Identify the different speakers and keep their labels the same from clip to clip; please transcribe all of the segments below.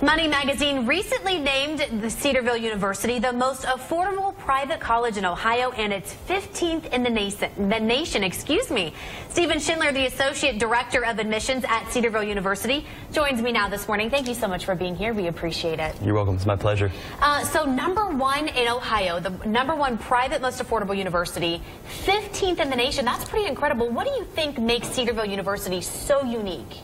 Speaker 1: Money Magazine recently named the Cedarville University the most affordable private college in Ohio, and it's 15th in the nation. Stephen Schindler, the Associate Director of Admissions at Cedarville University, joins me now this morning. Thank you so much for being here. We appreciate it.
Speaker 2: You're welcome. It's my pleasure.
Speaker 1: So #1 in Ohio, the #1 private most affordable university, 15th in the nation. That's pretty incredible. What do you think makes Cedarville University so unique?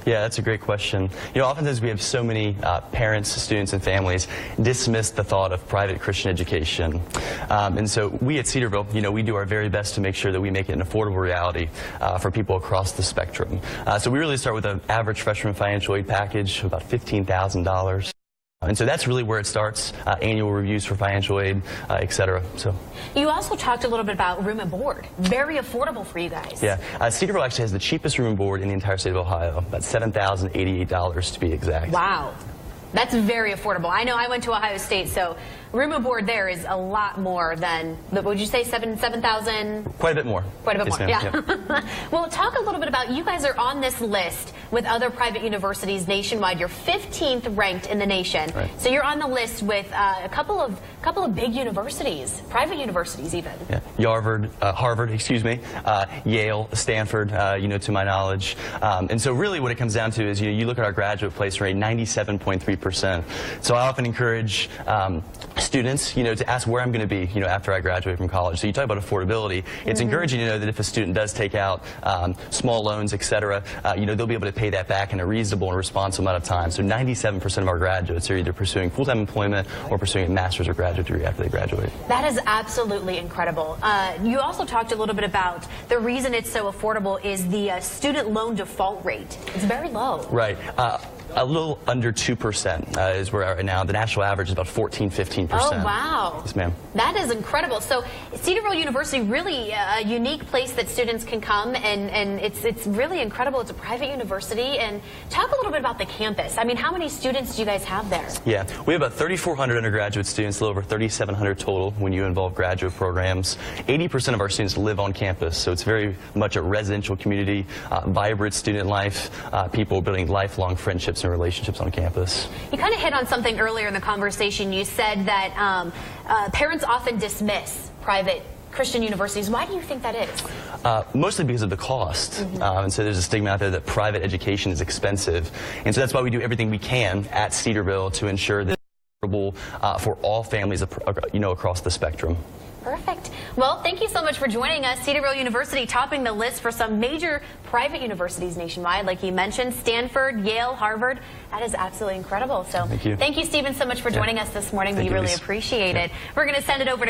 Speaker 2: Yeah, that's a great question. You know, oftentimes we have so many parents, students, and families dismiss the thought of private Christian education. And so we at Cedarville, you know, we do our very best to make sure that we make it an affordable reality for people across the spectrum. So we really start with an average freshman financial aid package of about $15,000. And so that's really where it starts, annual reviews for financial aid, et cetera. So.
Speaker 1: You also talked a little bit about room and board. Very affordable for you guys.
Speaker 2: Yeah, Cedarville actually has the cheapest room and board in the entire state of Ohio, about $7,088 to be exact.
Speaker 1: Wow. That's very affordable. I know I went to Ohio State, so room and board there is a lot more than, would you say 7,000?
Speaker 2: Quite a bit more.
Speaker 1: Quite a bit more, yeah.
Speaker 2: Yep.
Speaker 1: Well, talk a little bit about, you guys are on this list with other private universities nationwide. You're 15th ranked in the nation.
Speaker 2: Right.
Speaker 1: So you're on the list with a couple of big universities, private universities even.
Speaker 2: Yeah. Harvard, Yale, Stanford, you know, to my knowledge. And so really what it comes down to is, you know, you look at our graduate placement rate, 97.3%. So I often encourage students, you know, to ask where I'm going to be, you know, after I graduate from college. So you talk about affordability. It's encouraging to know that if a student does take out small loans, et cetera, you know, they'll be able to pay that back in a reasonable and responsible amount of time. So 97% of our graduates are either pursuing full-time employment or pursuing a master's or graduate degree after they graduate.
Speaker 1: That is absolutely incredible. You also talked a little bit about the reason it's so affordable is the student loan default rate. It's very low.
Speaker 2: Right. A little under 2% is where we are right now. The national average is about 15%.
Speaker 1: Oh, wow.
Speaker 2: Yes, ma'am.
Speaker 1: That is incredible. So Cedarville University, really a unique place that students can come, and it's really incredible. It's a private university. And talk a little bit about the campus. I mean, how many students do you guys have there?
Speaker 2: Yeah, we have about 3,400 undergraduate students, a little over 3,700 total when you involve graduate programs. 80% of our students live on campus, so it's very much a residential community, vibrant student life, people building lifelong friendships and relationships on campus.
Speaker 1: You kind of hit on something earlier in the conversation. You said that parents often dismiss private Christian universities. Why do you think that is?
Speaker 2: Mostly because of the cost. And so there's a stigma out there that private education is expensive. And so that's why we do everything we can at Cedarville to ensure that it's affordable for all families, you know, across the spectrum.
Speaker 1: Perfect. Well, thank you so much for joining us. Cedarville University topping the list for some major private universities nationwide, like you mentioned, Stanford, Yale, Harvard. That is absolutely incredible. So
Speaker 2: thank you.
Speaker 1: Thank you, Stephen, so much for joining us this morning. We really appreciate it. We're going to send it over to